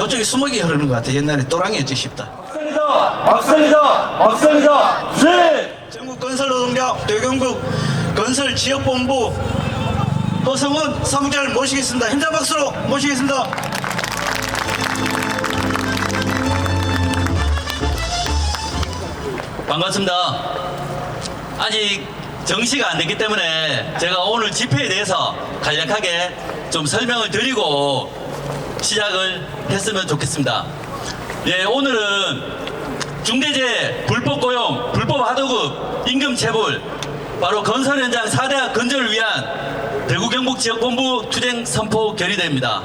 저쪽에 수목이 흐르는 것 같아. 옛날에 또랑이었지 싶다. 박살이다. 네. 전국 건설 노동자 대경북 건설 지역본부 허성원 사무장을 모시겠습니다. 힘찬 박수로 모시겠습니다. 반갑습니다. 아직 정시가 안 됐기 때문에 제가 오늘 집회에 대해서 간략하게 좀 설명을 드리고 시작을 했으면 좋겠습니다. 예, 오늘은 중대재해, 불법 고용, 불법 하도급, 임금 체불, 바로 건설 현장 4대학 건설을 위한 대구 경북 지역본부 투쟁 선포 결의대입니다.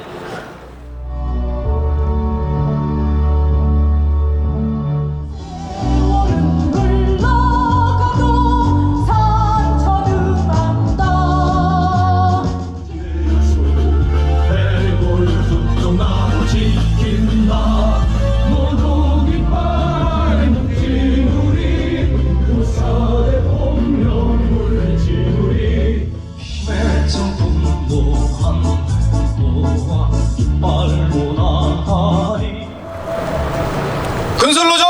건설노조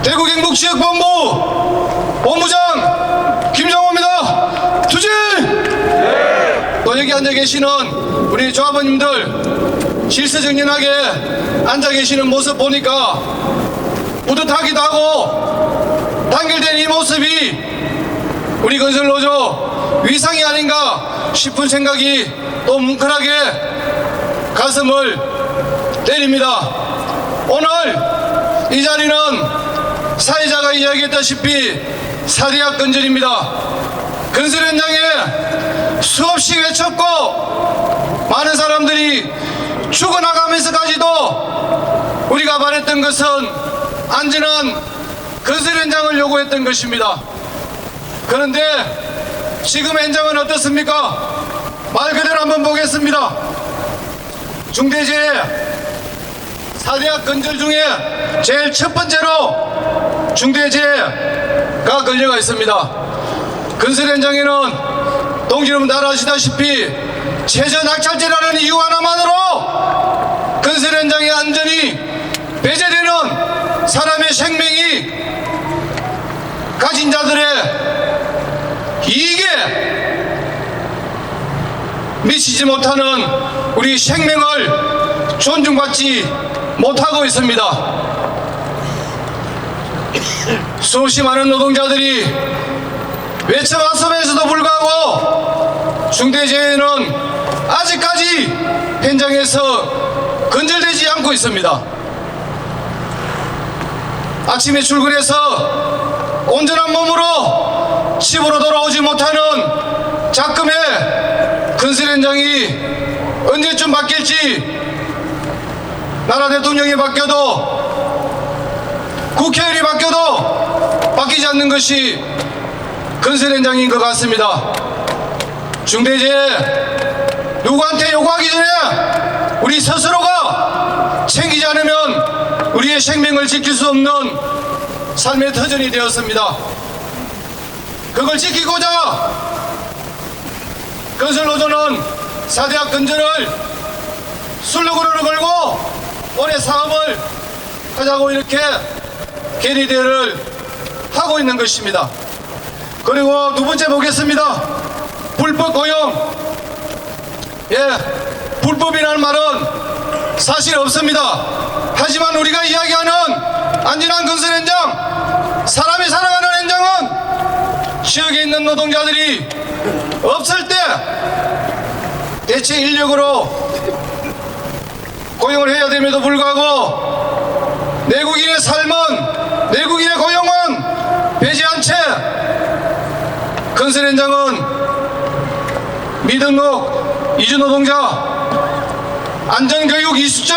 대구 경북 지역본부 본부장 김정호입니다. 투쟁! 또 여기 앉아 계시는 우리 조합원님들 질서정연하게 앉아 계시는 모습 보니까 뿌듯하기도 하고 단결된 이 모습이 우리 건설노조 위상이 아닌가 싶은 생각이 또 뭉클하게 가슴을 때립니다. 오늘 이 자리는 사회자가 이야기했다시피 4대학 건설입니다. 건설 현장에 수없이 외쳤고 많은 사람들이 죽어나가면서까지도 우리가 말했던 것은 안전한 건설 현장을 요구했던 것입니다. 그런데 지금 현장은 어떻습니까? 말 그대로 한번 보겠습니다. 중대재해 4대학 건설 중에 제일 첫 번째로 중대재해가 걸려가 있습니다. 건설 현장에는 동지여러분 다 아시다시피 최저 낙찰제라는 이유 하나만으로 건설 현장의 안전이 배제되는 사람의 생명이 가진 자들의 이익에 미치지 못하는 우리 생명을 존중받지 못하고 있습니다. 수없이 많은 노동자들이 외쳐왔음에도 불구하고 중대재해는 아직까지 현장에서 건절되지 않고 있습니다. 아침에 출근해서 온전한 몸으로 집으로 돌아오지 못하는 작금의 건설 현장이 언제쯤 바뀔지 나라 대통령이 바뀌어도 국회의원이 바뀌어도 바뀌지 않는 것이 건설 현장인 것 같습니다. 중대재해 누구한테 요구하기 전에 우리 스스로가 챙기지 않으면 우리의 생명을 지킬 수 없는 삶의 터전이 되었습니다. 그걸 지키고자 건설노조는 4대학 건설을 슬로건으로 걸고 올해 사업을 하자고 이렇게 결의대회를 하고 있는 것입니다. 그리고 두 번째 보겠습니다. 불법 고용. 불법이라는 말은 사실 없습니다. 하지만 우리가 이야기하는 안전한 건설 현장, 사람이 살아가는 현장은 지역에 있는 노동자들이 없을 때 대체 인력으로 고용을 해야 됨에도 불구하고 내국인의 삶은, 내국인의 고용은 배제한 채 건설 현장은 미등록 이주노동자 안전교육 이수증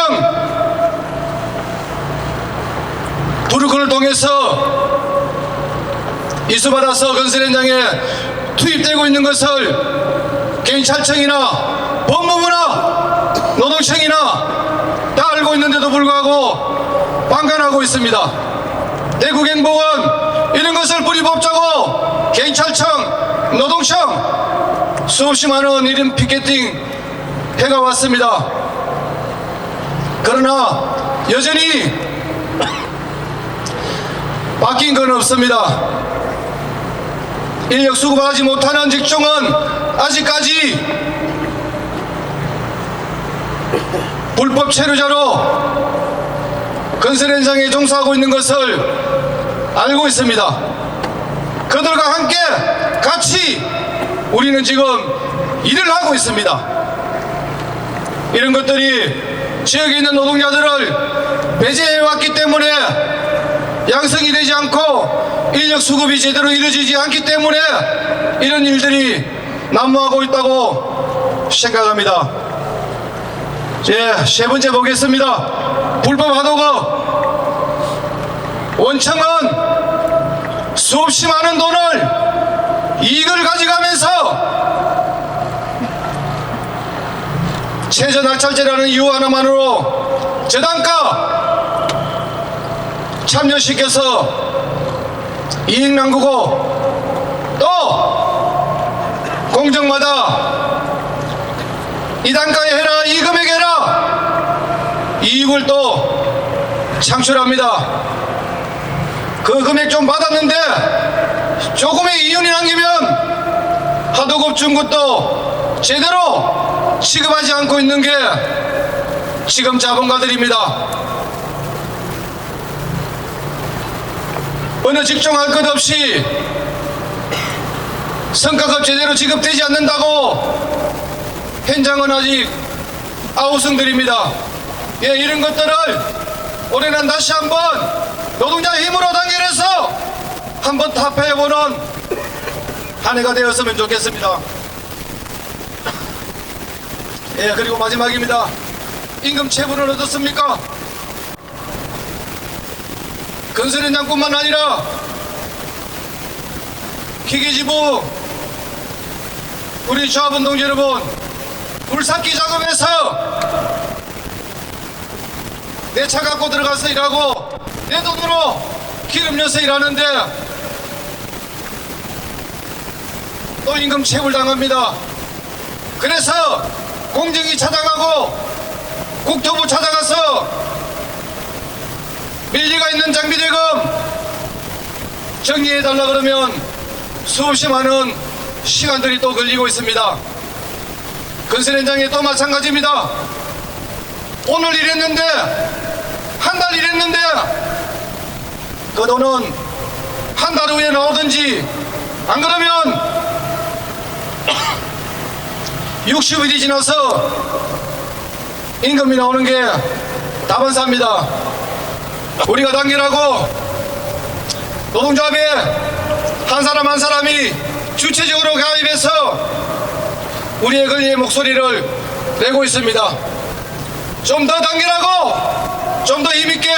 도르콘을 통해서 이수받아서 건설 현장에 투입되고 있는 것을 경찰청이나 법무부나 노동청이나 다 알고 있는데도 불구하고 방관하고 있습니다. 대구경북은 이런 것을 뿌리법자고 경찰청, 노동청 수없이 많은 이런 피켓팅 해가 왔습니다. 그러나 여전히 바뀐 건 없습니다. 인력 수급하지 못하는 직종은 아직까지 불법 체류자로 건설 현장에 종사하고 있는 것을 알고 있습니다. 그들과 함께 같이 우리는 지금 일을 하고 있습니다. 이런 것들이 지역에 있는 노동자들을 배제해왔기 때문에 양성이 되지 않고 인력 수급이 제대로 이루어지지 않기 때문에 이런 일들이 난무하고 있다고 생각합니다. 세 번째 보겠습니다. 불법 하도급. 원청은 수없이 많은 돈을 이익을 가져가면서 최저 낙찰제라는 이유 하나만으로 저단가 참여시켜서 이익 남기고 또 공정마다 이 단가에 해라, 이 금액에 해라, 이익을 또 창출합니다. 그 금액 좀 받았는데 조금의 이윤이 남기면 하도급 준 것도 제대로 취급하지 않고 있는 게 지금 자본가들입니다. 어느 직종 할 것 없이 성과급 제대로 지급되지 않는다고 현장은 아직 아우성들입니다. 예, 이런 것들을 올해는 다시 한번 노동자의 힘으로 단결해서 한번 타파해보는 한 해가 되었으면 좋겠습니다. 예, 그리고 마지막입니다. 임금 체불은 어떻습니까? 건설 현장뿐만 아니라 기계지부 우리 조합운동 여러분, 불삭기 작업에서 내 차 갖고 들어가서 일하고 내 돈으로 기름 넣어서 일하는데 또 임금 체불 당합니다. 그래서 공정위 찾아가고 국토부 찾아가서 밀리가 있는 장비 대금 정리해달라 그러면 수없이 많은 시간들이 또 걸리고 있습니다. 건설 현장에 또 마찬가지입니다. 오늘 일했는데 한 달 일했는데 그 돈은 한 달 후에 나오든지 안 그러면 60일이 지나서 임금이 나오는 게 다반사입니다. 우리가 단결하고 노동조합에 한 사람 한 사람이 주체적으로 가입해서 우리의 권리의 목소리를 내고 있습니다. 좀 더 단결하고 좀 더 힘있게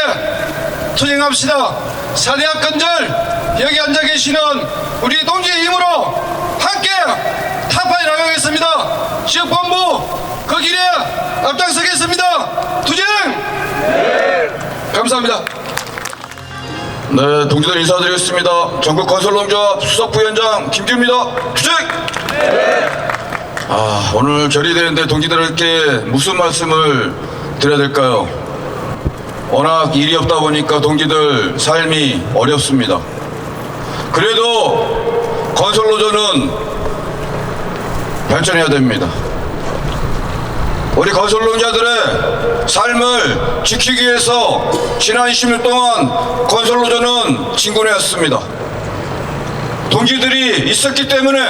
투쟁합시다. 4대학 건절 여기 앉아 계시는 우리 동지의 힘으로 함께 타파해 나가겠습니다. 지역본부 그 길에 앞장서겠습니다. 투쟁! 감사합니다. 네, 동지들 인사드리겠습니다. 전국 건설농조합 수석부위원장 김규입니다. 투쟁! 오늘 결의되는데 동지들께 무슨 말씀을 드려야 될까요? 워낙 일이 없다 보니까 동지들 삶이 어렵습니다. 그래도 건설노조는 발전해야 됩니다. 우리 건설노동자들의 삶을 지키기 위해서 지난 20년 동안 건설노조는 진군해왔습니다. 동지들이 있었기 때문에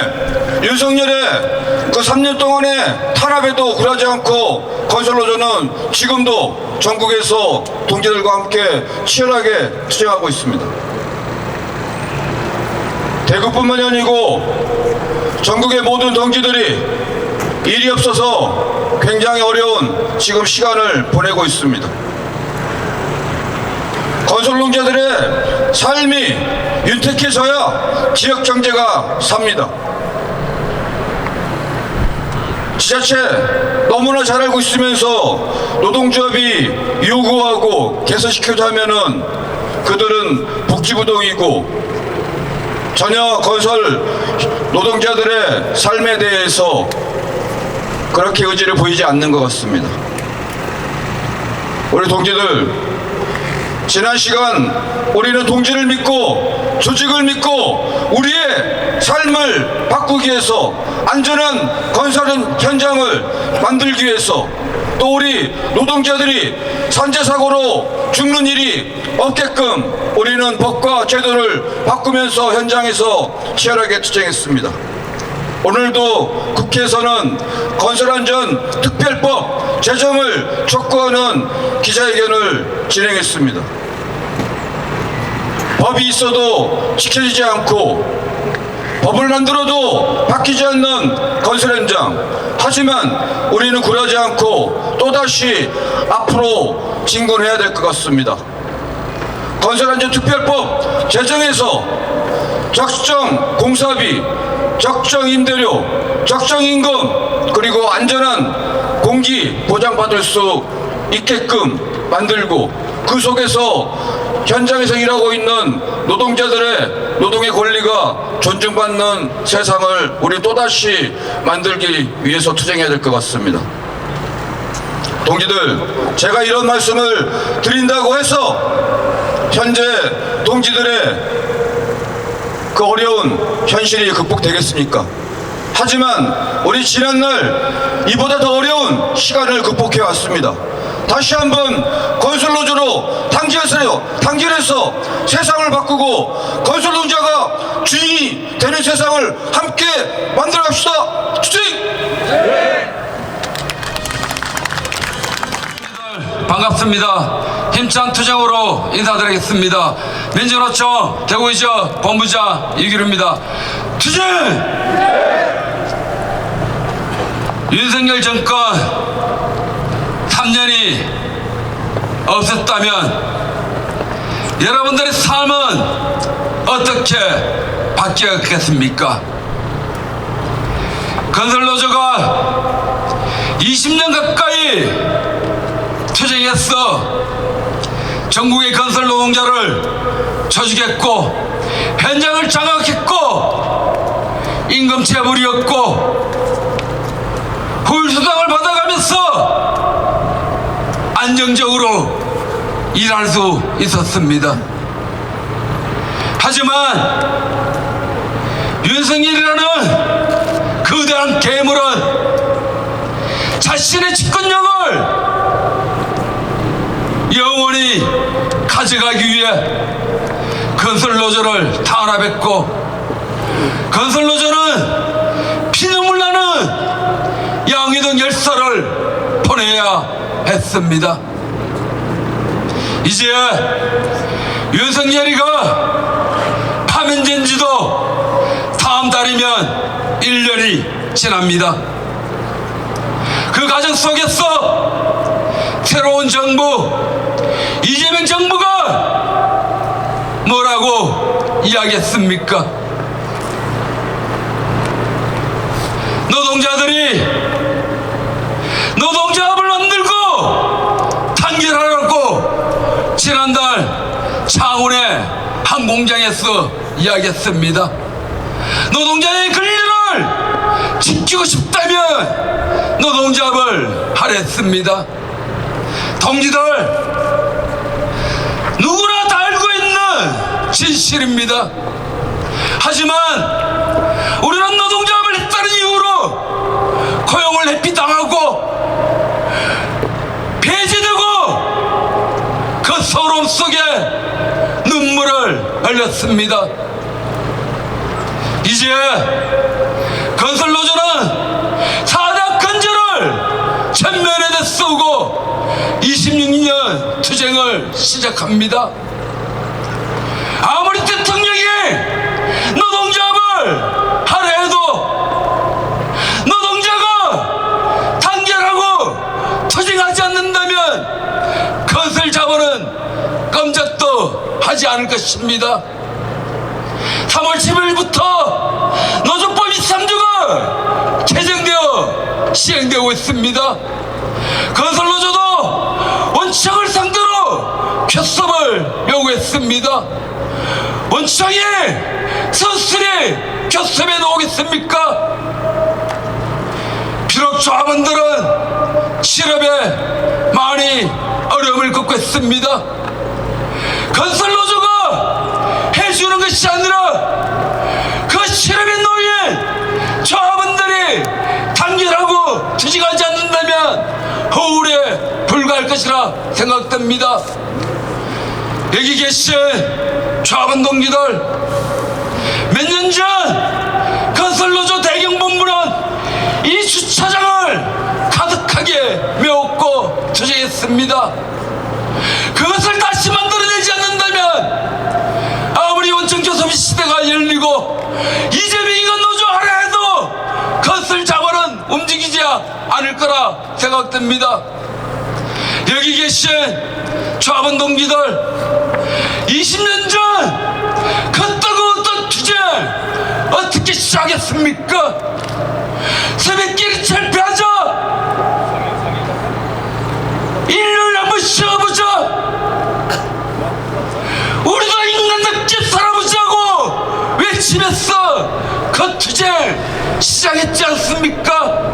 윤석열의 그 3년 동안의 탄압에도 굴하지 않고 건설노조는 지금도 전국에서 동지들과 함께 치열하게 투쟁하고 있습니다. 대구뿐만이 아니고 전국의 모든 동지들이 일이 없어서 굉장히 어려운 지금 시간을 보내고 있습니다. 건설농자들의 삶이 윤택해져야 지역 경제가 삽니다. 지자체 너무나 잘 알고 있으면서 노동조합이 요구하고 개선시키자 하면은 그들은 복지부동이고 전혀 건설 노동자들의 삶에 대해서 그렇게 의지를 보이지 않는 것 같습니다. 우리 동지들, 지난 시간 우리는 동지를 믿고 조직을 믿고 우리의 삶을 바꾸기 위해서 안전한 건설 현장을 만들기 위해서 또 우리 노동자들이 산재사고로 죽는 일이 없게끔 우리는 법과 제도를 바꾸면서 현장에서 치열하게 투쟁했습니다. 오늘도 국회에서는 건설안전특별법 제정을 촉구하는 기자회견을 진행했습니다. 법이 있어도 지켜지지 않고 법을 만들어도 바뀌지 않는 건설 현장. 하지만 우리는 굴하지 않고 또다시 앞으로 진군해야 될 것 같습니다. 건설안전특별법 제정에서 적정 공사비, 적정 임대료, 적정 임금, 그리고 안전한 공기 보장받을 수 있게끔 만들고 그 속에서 현장에서 일하고 있는 노동자들의 노동의 권리가 존중받는 세상을 우리 또다시 만들기 위해서 투쟁해야 될 것 같습니다. 동지들, 제가 이런 말씀을 드린다고 해서 현재 동지들의 그 어려운 현실이 극복되겠습니까? 하지만 우리 지난날 이보다 더 어려운 시간을 극복해 왔습니다. 다시 한번 건설노조로 단결해서 세상을 바꾸고 건설노조가 주인이 되는 세상을 함께 만들어 갑시다. 투쟁! 반갑습니다. 힘찬 투쟁으로 인사드리겠습니다. 민주노총 대구이저 본부장 이규루입니다. 투쟁! 윤석열 정권 3년이 없었다면 여러분들의 삶은 어떻게 바뀌었겠습니까? 건설노조가 20년 가까이 투쟁했어 전국의 건설 노동자를 조직했고 현장을 장악했고 임금 체불이었고 후일수당을 받아가면서 안정적으로 일할 수 있었습니다. 하지만 윤석열이라는 거대한 괴물은 자신의 집권력을 영원히 가져가기 위해 건설노조를 탄압했고 건설노조는 피눈물 나는 양회동 열사를 보내야 했습니다. 이제 윤석열이가 파면된 지도 다음 달이면 1년이 지납니다. 그 과정 속에서 새로운 정부 이재명 정부가 뭐라고 이야기했습니까? 노동자들이 노동조합을 만들고 단결하라고 지난달 창원의 한 공장에서 이야기했습니다. 노동자의 권리를 지키고 싶다면 노동조합을 하랬습니다. 동지들, 누구나 다 알고 있는 진실입니다. 하지만 우리는 노동조합을 했다는 이유로 고용을 회피당하고 폐지되고 그 서러움 속에 눈물을 흘렸습니다. 이제 건설노조는 4대 건설을 전면에 내세우고 26년 투쟁을 시작합니다. 아무리 대통령이 노동조합을 하려 해도 노동자가 단결하고 투쟁하지 않는다면 건설자본은 꼼짝도 하지 않을 것입니다. 3월 10일부터 노조법 23조가 개정되어 시행되고 있습니다. 건설노조도 원청을 상대로 교섭을 요구했습니다. 원청이 선수들이 교섭에 나오겠습니까? 비록 조합원들은 실업에 많이 어려움을 겪고 있습니다. 건설노조가 해주는 것이 아니라 그 실업인 노예 조합원들이 단결하고 투쟁하지 않는다면 허울에 불과할 것이라 생각됩니다. 여기 계신 조합원 동지들, 몇 년 전 건설노조 대경본부는 이 주차장을 가득하게 메웠고 투쟁했습니다. 그것을 다시 만들어내지 않는다면 아무리 원청교섭 시대가 열리고 이재명이가 노조 하라 해도 건설 자원은 움직이지 않을 거라 생각됩니다. 여기 계신 조합원 동지들, 20년 전 그 뜨거웠던 투쟁 어떻게 시작했습니까? 새벽길이 철폐하자, 인류를 한번 쉬어보자, 우리도 인간답게 살아보자고 외치면서 그 투쟁 시작했지 않습니까?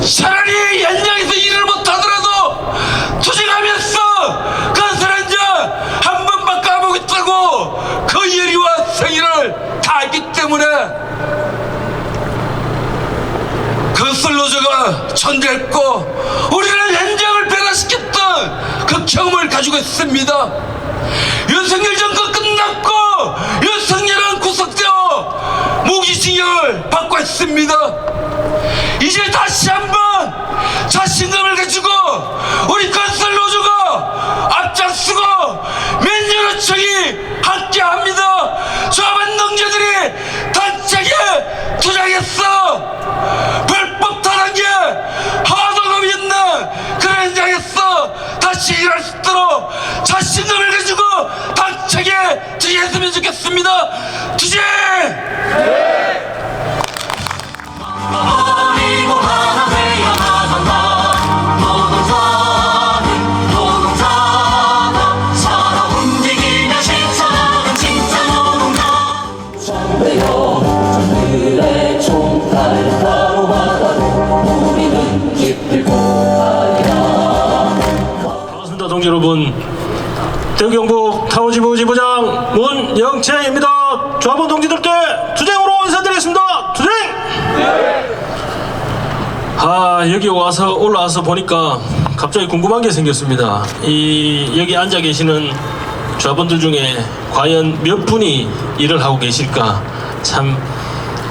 차라리 현장에서 일을 못하더라도 투쟁하면서 건설 현장 한 번만 가보겠다고 그 열의와 성의를 다했기 때문에 건설노조가 존재했고 우리는 현장을 변화시켰던 그 경험을 가지고 있습니다. 윤석열 정권 끝났고 윤석열은 구속되어 무기징역을 받고 있습니다. 이제 다시 한번 자신감을 가지고 우리 건설노조가 앞장서고 맨유노총이 함께합니다. 조합원 동지들이 단짝에 투쟁했어. 불법 탄압에 하도급이 있는 그런 현장에서 다시 일할 수 있도록 자신감을 가지고 단짝에 투쟁했으면 좋겠습니다. 투쟁! 버리고 하나 되어야 한다. 노동자가 서로 움직이며 실천하는 진짜 노동자. 상대여 저들의 총칼 가로막아도 우리는 기필고 가리라. 반갑습니다, 동지 여러분. 대경북 타워지부 지부장 문영채입니다. 조합원 동지들께 투쟁으로 인사드리겠습니다. 투쟁! 여기 올라와서 보니까 갑자기 궁금한 게 생겼습니다. 여기 앉아 계시는 조합원들 중에 과연 몇 분이 일을 하고 계실까, 참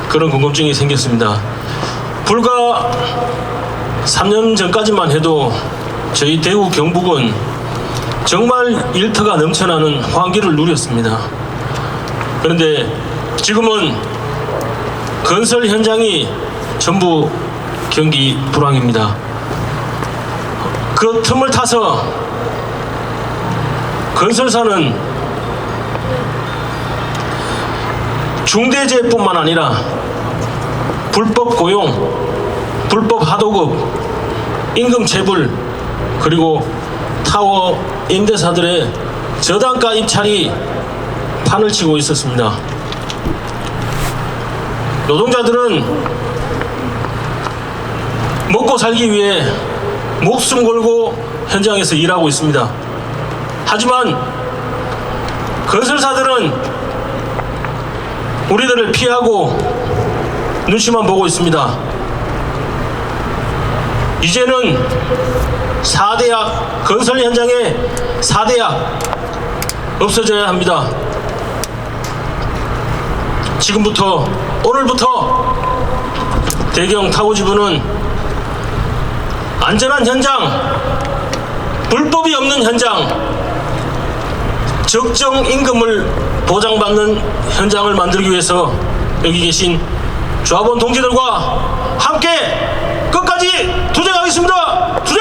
그런 궁금증이 생겼습니다. 불과 3년 전까지만 해도 저희 대구 경북은 정말 일터가 넘쳐나는 환기를 누렸습니다. 그런데 지금은 건설 현장이 전부 경기 불황입니다. 그 틈을 타서 건설사는 중대재해뿐만 아니라 불법 고용, 불법 하도급, 임금 체불, 그리고 타워 임대사들의 저단가 입찰이 판을 치고 있었습니다. 노동자들은 먹고 살기 위해 목숨 걸고 현장에서 일하고 있습니다. 하지만 건설사들은 우리들을 피하고 눈치만 보고 있습니다. 이제는 4대약, 건설 현장에 4대약 없어져야 합니다. 지금부터, 오늘부터 대경 타워지부는 안전한 현장, 불법이 없는 현장, 적정 임금을 보장받는 현장을 만들기 위해서 여기 계신 조합원 동지들과 함께 끝까지 투쟁하겠습니다. 투쟁!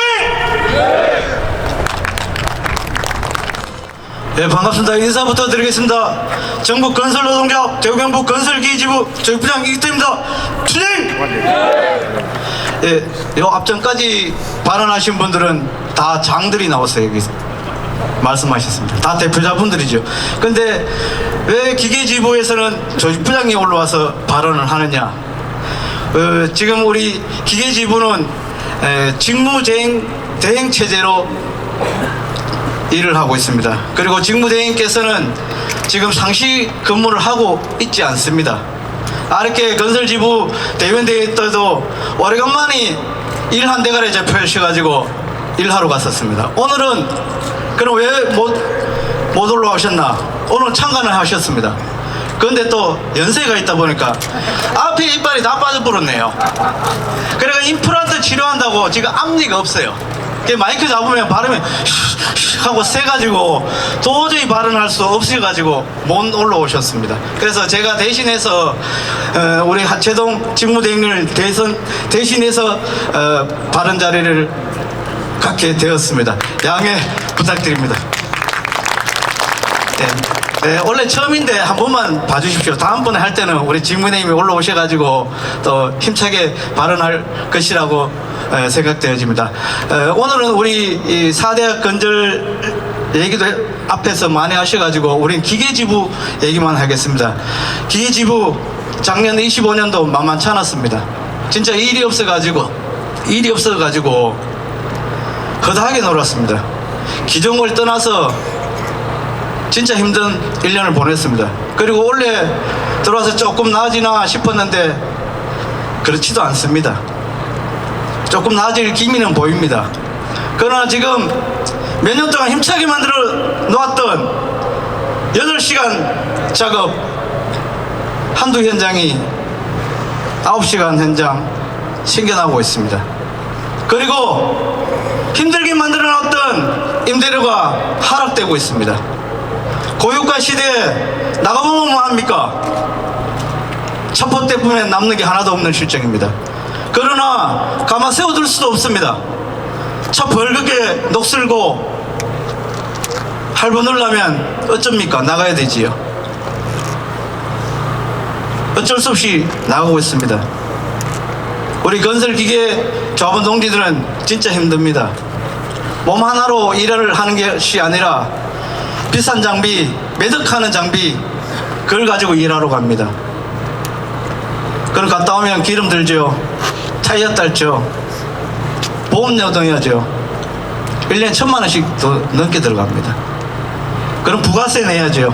네, 반갑습니다. 인사부터 드리겠습니다. 전국 건설노동조합 대구경북 건설기지부 조직부장 이기태입니다. 투쟁! 예, 요 앞전까지 발언하신 분들은 다 장들이 나왔어요. 여기 말씀하셨습니다. 다 대표자분들이죠. 근데 왜 기계지부에서는 조직부장이 올라와서 발언을 하느냐? 지금 우리 기계지부는 직무대행 체제로 일을 하고 있습니다. 그리고 직무대행께서는 지금 상시 근무를 하고 있지 않습니다. 아르케 건설지부 대위원회에 때도 오래간만에 일 한 대가리 잡혀셔가지고 일하러 갔었습니다. 오늘은 그럼 왜 못 올라오셨나? 오늘 참관을 하셨습니다. 그런데 또 연세가 있다 보니까 앞에 이빨이 다 빠져버렸네요. 그러니까 임플란트 치료한다고 지금 앞니가 없어요. 마이크 잡으면 발음이 하고 세가지고 도저히 발언할 수 없어가지고 못 올라오셨습니다. 그래서 제가 대신해서 우리 하채동 직무대행을 대신해서 발언 자리를 갖게 되었습니다. 양해 부탁드립니다. 네, 원래 처음인데 한 번만 봐주십시오. 다음번에 할 때는 우리 직무대행님이 올라오셔가지고 또 힘차게 발언할 것이라고 생각되어집니다. 오늘은 우리 이 4대학 건설 얘기도 앞에서 많이 하셔가지고 우린 기계지부 얘기만 하겠습니다. 기계지부 작년 25년도 만만치 않았습니다. 진짜 일이 없어가지고 허다하게 놀았습니다. 기종을 떠나서 진짜 힘든 1년을 보냈습니다. 그리고 원래 들어와서 조금 나아지나 싶었는데 그렇지도 않습니다. 조금 나아질 기미는 보입니다. 그러나 지금 몇 년 동안 힘차게 만들어 놓았던 8시간 작업 한두 현장이 9시간 현장 생겨나고 있습니다. 그리고 힘들게 만들어 놨던 임대료가 하락되고 있습니다. 고유가 시대에 나가보면 뭐합니까? 첩보 때문에 남는 게 하나도 없는 실정입니다. 그러나 가만 세워둘 수도 없습니다. 첫 벌겋게 녹슬고 할부누려면 어쩝니까? 나가야 되지요. 어쩔 수 없이 나가고 있습니다. 우리 건설기계 조합원 동지들은 진짜 힘듭니다. 몸 하나로 일을 하는 것이 아니라 비싼 장비, 매덕하는 장비, 그걸 가지고 일하러 갑니다. 그걸 갔다 오면 기름 들죠, 타이어 딸죠, 보험료 넣어야죠. 1년에 1,000만 원씩 더 넘게 들어갑니다. 그럼 부가세 내야죠.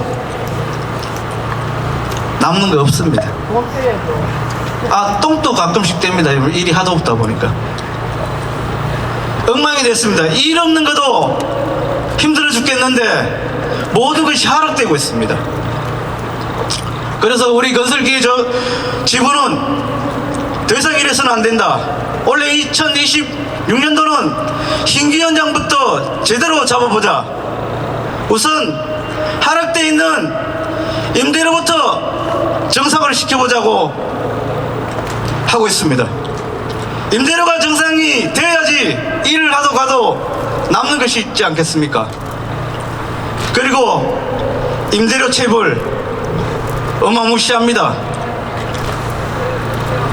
남는 거 없습니다. 똥도 가끔씩 뗍니다. 일이 하도 없다 보니까. 엉망이 됐습니다. 일 없는 것도 힘들어 죽겠는데 모든 것이 하락되고 있습니다. 그래서 우리 건설기계 지부는 더 이상 이래서는 안 된다. 원래 2026년도는 신규 현장부터 제대로 잡아보자. 우선 하락되어 있는 임대료부터 정상화를 시켜보자고 하고 있습니다. 임대료가 정상이 되어야지 일을 하도 가도 남는 것이 있지 않겠습니까? 그리고 임대료 체불 어마무시합니다.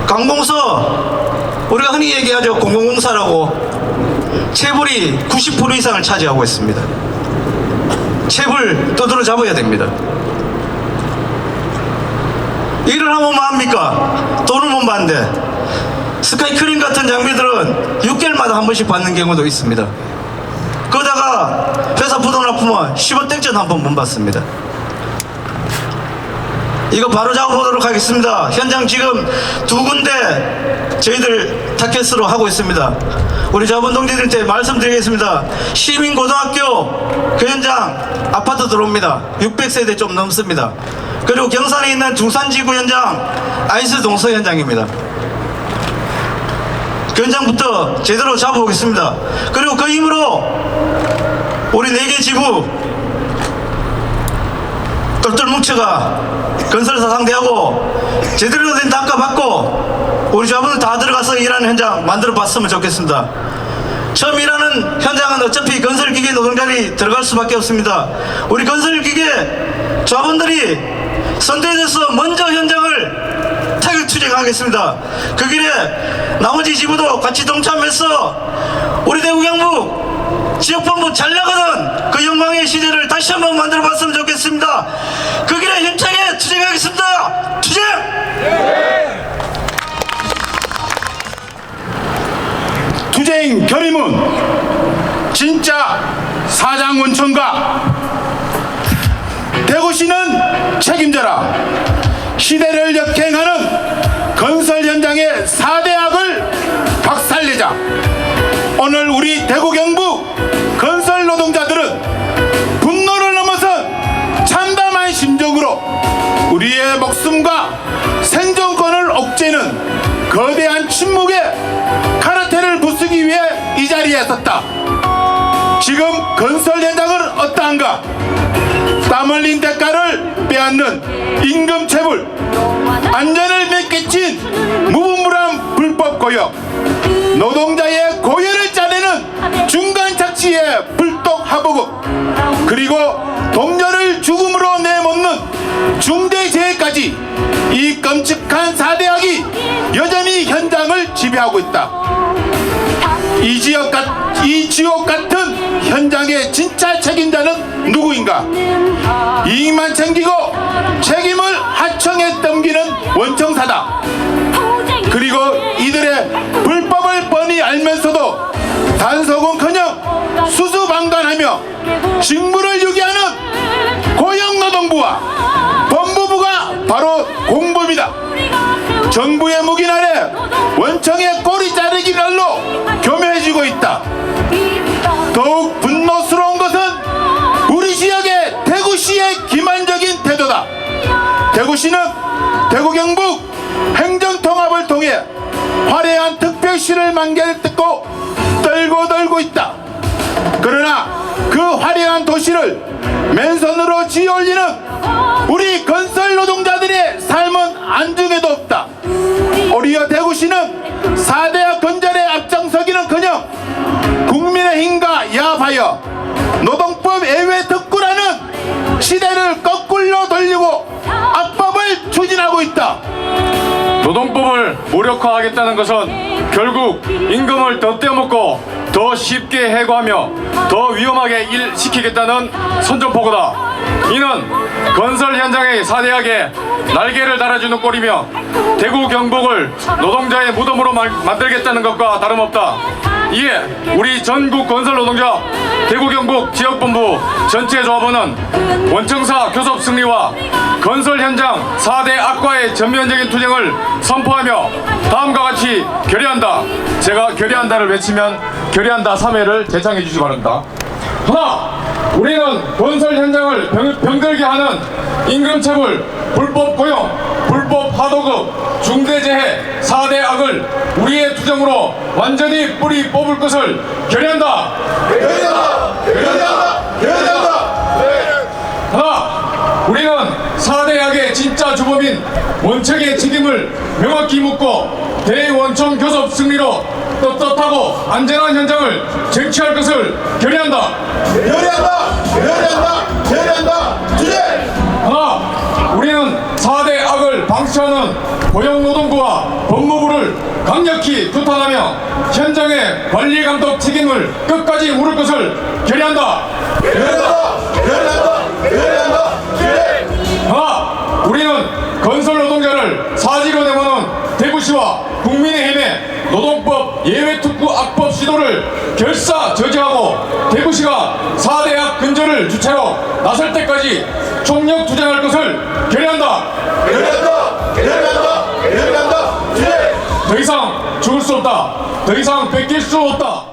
관공서, 우리가 흔히 얘기하죠, 공공공사라고. 체불이 90% 이상을 차지하고 있습니다. 체불 두드러 잡아야 됩니다. 일을 하면 뭐합니까? 돈을 못 받는데 스카이크림 같은 장비들은 6개월마다 한 번씩 받는 경우도 있습니다. 그러다가 회사 부도 나쁘면 10원 땡전 한 번 못 받습니다. 이거 바로 잡아보도록 하겠습니다. 현장 지금 2군데 저희들 타켓으로 하고 있습니다. 우리 자본 동지들한테 말씀드리겠습니다. 시민고등학교 그 현장 아파트 들어옵니다. 600세대 좀 넘습니다. 그리고 경산에 있는 중산지구 현장 아이스 동서 현장입니다. 그 현장부터 제대로 잡아보겠습니다. 그리고 그 힘으로 우리 4개 지부 똘똘 뭉쳐가 건설사 상대하고 제대로 된 단가 받고 우리 조합원들 다 들어가서 일하는 현장 만들어 봤으면 좋겠습니다. 처음 일하는 현장은 어차피 건설기계 노동자들이 들어갈 수밖에 없습니다. 우리 건설기계 조합원들이 선대해서 먼저 현장을 타격 투쟁하겠습니다. 그 길에 나머지 지부도 같이 동참해서 우리 대구 경북 지역본부 잘 나가던 그 영광의 시대를 다시 한번 만들어 봤으면 좋겠습니다. 그 길에 힘차게 투쟁하겠습니다. 투쟁! 투쟁 결의문 진짜 사장원천가? 대구시는 책임져라. 시대를 역행하는 건설 현장의 4대 악을 박살내자. 오늘 우리 대구 경북 건설 노동자들은 분노를 넘어선 참담한 심정으로 우리의 목숨과 생존권을 옥죄는 거대한 침묵의 카르텔을 부수기 위해 이 자리에 섰다. 지금 건설 현장은 어떠한가? 땀 흘린 대가를 빼앗는 임금 체불, 안전을 맺기친 무분별한 불법 고역, 노동자의 고열을 짜내는 중간 착취의 불독 하보급, 그리고 동료를 죽음으로 내몰는 중대재해까지 이 끔찍한 4대 악이 여전히 현장을 지배하고 있다. 이 지옥 같은 현장의 진짜 책임자는 누구인가? 이익만 챙기고 책임을 하청에 넘기는 원청사다. 그리고 이들의 불법을 뻔히 알면서도 단속은커녕 수수방관하며 직무를 유기하는 고용노동부와 법무부가 바로 공범이다. 정부의 묵인 아래 원청의 꼬리 자르기 날로 교묘해지고 있다. 더욱 분노스러운 것은 우리 지역의 대구시의 기만적인 태도다. 대구시는 대구 경북 행정통합을 통해 화려한 특별시를 만들고 떨고 있다. 그러나 그 화려한 도시를 맨손으로 지어올리는 우리 건설 노동자들의 삶은 안중에도 없다. 오히려 대구시는 4대 건설에 앞장서기는커녕 국민의 힘과 야합하여 노동법 예외 특구라는 시대를 거꾸로 돌리고 악법을 추진하고 있다. 노동법을 무력화하겠다는 것은 결국 임금을 더 떼어먹고 더 쉽게 해고하며 더 위험하게 일시키겠다는 선전포고다. 이는 건설 현장의 4대 악에 날개를 달아주는 꼴이며 대구 경북을 노동자의 무덤으로 만들겠다는 것과 다름없다. 이에 우리 전국 건설 노동자 대구 경북 지역본부 전체 조합원은 원청사 교섭 승리와 건설 현장 4대 악과의 전면적인 투쟁을 선포하며 다음과 같이 결의한다. 제가 결의한다를 외치면 결의한다 3회를 제창해 주시기 바랍니다. 하나, 우리는 건설 현장을 병들게 하는 임금체불, 불법 고용, 불법 하도급, 중대재해 4대 악을 우리의 투쟁으로 완전히 뿌리 뽑을 것을 결의한다. 하나, 우리는 4대 악의 진짜 주범인 원청의 책임을 명확히 묻고 대원청 교섭 승리로 떳떳하고 안전한 현장을 쟁취할 것을 결의한다. 하나, 우리는 4대 악을 방치하는 고용노동부와 법무부를 강력히 규탄하며 현장의 관리 감독 책임을 끝까지 물을 것을 결의한다. 하나, 우리는 건설 노동자를 사지로 내모는 대구시와 국민의힘의 노동법 예외특구 악법 시도를 결사 저지하고 대구시가 4대 악 근절을 주체로 나설 때까지 총력 투쟁할 것을 결의한다. 더 이상 죽을 수 없다. 더 이상 뺏길 수 없다.